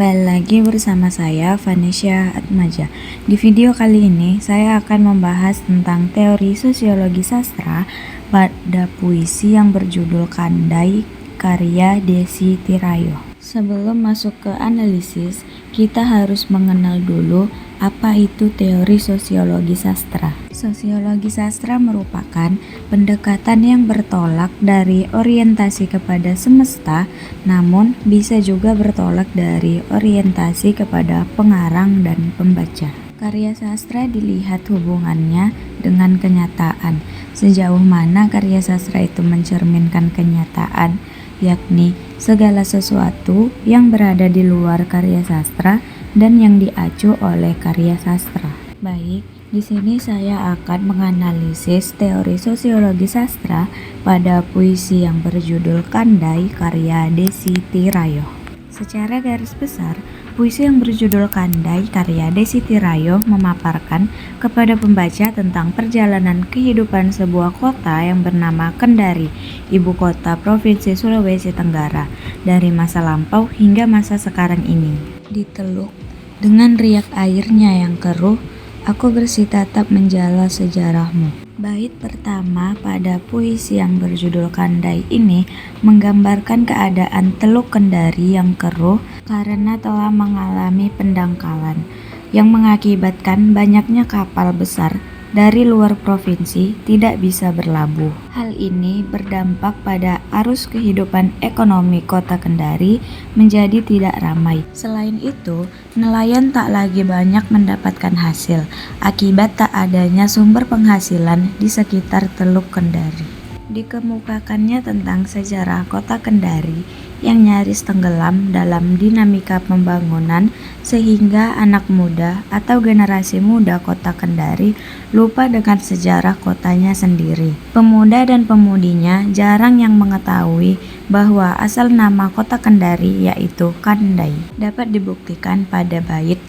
Kembali lagi bersama saya, Vanesha Atmaja. Di video kali ini, saya akan membahas tentang teori sosiologi sastra pada puisi yang berjudul Kandai, karya Desi Tirayo. Sebelum masuk ke analisis, kita harus mengenal dulu apa itu teori sosiologi sastra. Sosiologi sastra merupakan pendekatan yang bertolak dari orientasi kepada semesta, namun bisa juga bertolak dari orientasi kepada pengarang dan pembaca. Karya sastra dilihat hubungannya dengan kenyataan. Sejauh mana karya sastra itu mencerminkan kenyataan, yakni segala sesuatu yang berada di luar karya sastra dan yang diacu oleh karya sastra. Baik, di sini saya akan menganalisis teori sosiologi sastra pada puisi yang berjudul Kandai karya Desi Tirayo. Secara garis besar, puisi yang berjudul Kandai karya Desi Tirayo memaparkan kepada pembaca tentang perjalanan kehidupan sebuah kota yang bernama Kendari, ibu kota Provinsi Sulawesi Tenggara, dari masa lampau hingga masa sekarang ini. Di teluk, dengan riak airnya yang keruh, aku bersitatap menjala sejarahmu. Bait pertama pada puisi yang berjudul Kandai ini menggambarkan keadaan Teluk Kendari yang keruh karena telah mengalami pendangkalan yang mengakibatkan banyaknya kapal besar dari luar provinsi tidak bisa berlabuh. Hal ini berdampak pada arus kehidupan ekonomi kota Kendari menjadi tidak ramai. Selain itu, nelayan tak lagi banyak mendapatkan hasil akibat tak adanya sumber penghasilan di sekitar Teluk Kendari. Dikemukakannya tentang sejarah kota Kendari yang nyaris tenggelam dalam dinamika pembangunan sehingga anak muda atau generasi muda kota Kendari lupa dengan sejarah kotanya sendiri. Pemuda dan pemudinya jarang yang mengetahui bahwa asal nama kota Kendari yaitu Kandai. Dapat dibuktikan pada bait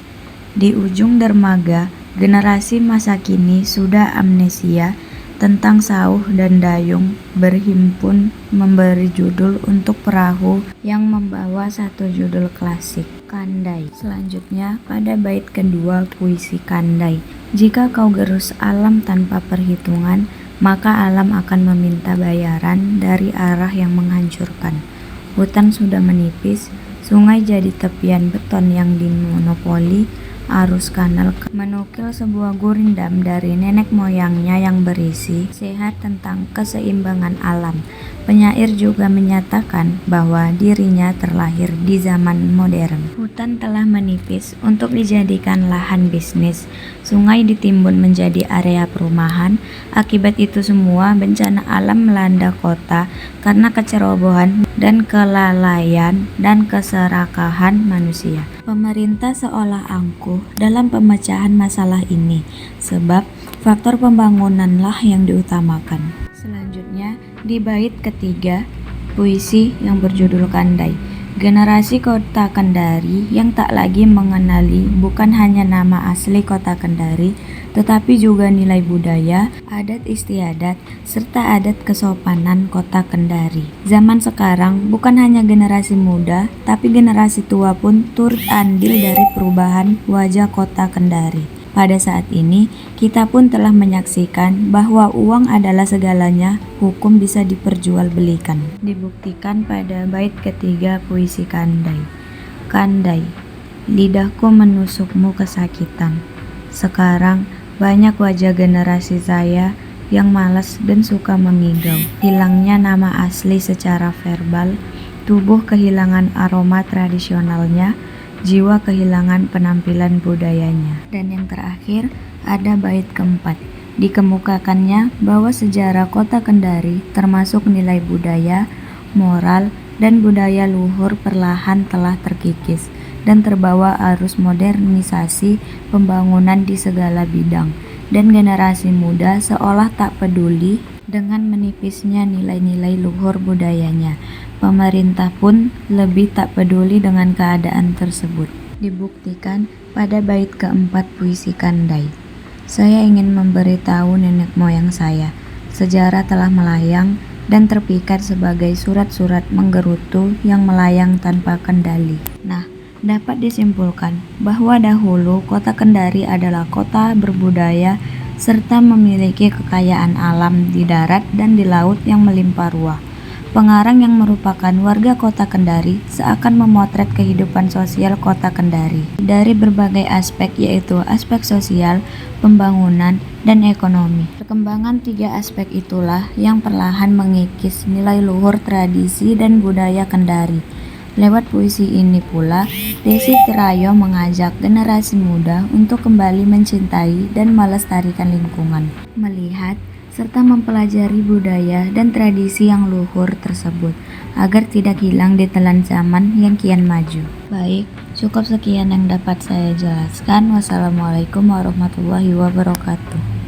di ujung dermaga, generasi masa kini sudah amnesia tentang Sauh dan Dayung berhimpun memberi judul untuk perahu yang membawa satu judul klasik, Kandai. Selanjutnya pada bait kedua puisi Kandai. Jika kau gerus alam tanpa perhitungan, maka alam akan meminta bayaran dari arah yang menghancurkan. Hutan sudah menipis, sungai jadi tepian beton yang dimonopoli arus kanal. Menukil sebuah gurindam dari nenek moyangnya yang berisi sehat tentang keseimbangan alam. Penyair juga menyatakan bahwa dirinya terlahir di zaman modern. Hutan telah menipis untuk dijadikan lahan bisnis. Sungai ditimbun menjadi area perumahan. Akibat itu semua, bencana alam melanda kota karena kecerobohan dan kelalaian dan keserakahan manusia. Pemerintah seolah angkuh dalam pemecahan masalah ini, sebab faktor pembangunanlah yang diutamakan. Selanjutnya, di bait ketiga, puisi yang berjudul Kandai. Generasi kota Kendari yang tak lagi mengenali bukan hanya nama asli kota Kendari, tetapi juga nilai budaya, adat istiadat, serta adat kesopanan kota Kendari. Zaman sekarang bukan hanya generasi muda, tapi generasi tua pun turut andil dari perubahan wajah kota Kendari. Pada saat ini, kita pun telah menyaksikan bahwa uang adalah segalanya, hukum bisa diperjualbelikan. Dibuktikan pada bait ketiga puisi Kandai. Kandai, lidahku menusukmu kesakitan. Sekarang banyak wajah generasi saya yang malas dan suka mengigau. Hilangnya nama asli secara verbal, tubuh kehilangan aroma tradisionalnya, jiwa kehilangan penampilan budayanya. Dan yang terakhir, ada bait keempat. Dikemukakannya bahwa sejarah kota Kendari termasuk nilai budaya, moral, dan budaya luhur perlahan telah terkikis dan terbawa arus modernisasi pembangunan di segala bidang, dan generasi muda seolah tak peduli dengan menipisnya nilai-nilai luhur budayanya. Pemerintah pun lebih tak peduli dengan keadaan tersebut. Dibuktikan pada bait keempat puisi Kandai. Saya ingin memberitahu nenek moyang saya, sejarah telah melayang dan terpikat sebagai surat-surat menggerutu yang melayang tanpa kendali. Nah, Dapat disimpulkan bahwa dahulu kota Kendari adalah kota berbudaya serta memiliki kekayaan alam di darat dan di laut yang melimpah ruah. Pengarang yang merupakan warga kota Kendari seakan memotret kehidupan sosial kota Kendari dari berbagai aspek, yaitu aspek sosial, pembangunan, dan ekonomi. Perkembangan tiga aspek itulah yang perlahan mengikis nilai luhur tradisi dan budaya Kendari. Lewat puisi ini pula, Desi Kirayo mengajak generasi muda untuk kembali mencintai dan melestarikan lingkungan, melihat serta mempelajari budaya dan tradisi yang luhur tersebut agar tidak hilang di telan zaman yang kian maju. Baik, cukup sekian yang dapat saya jelaskan. Wassalamualaikum warahmatullahi wabarakatuh.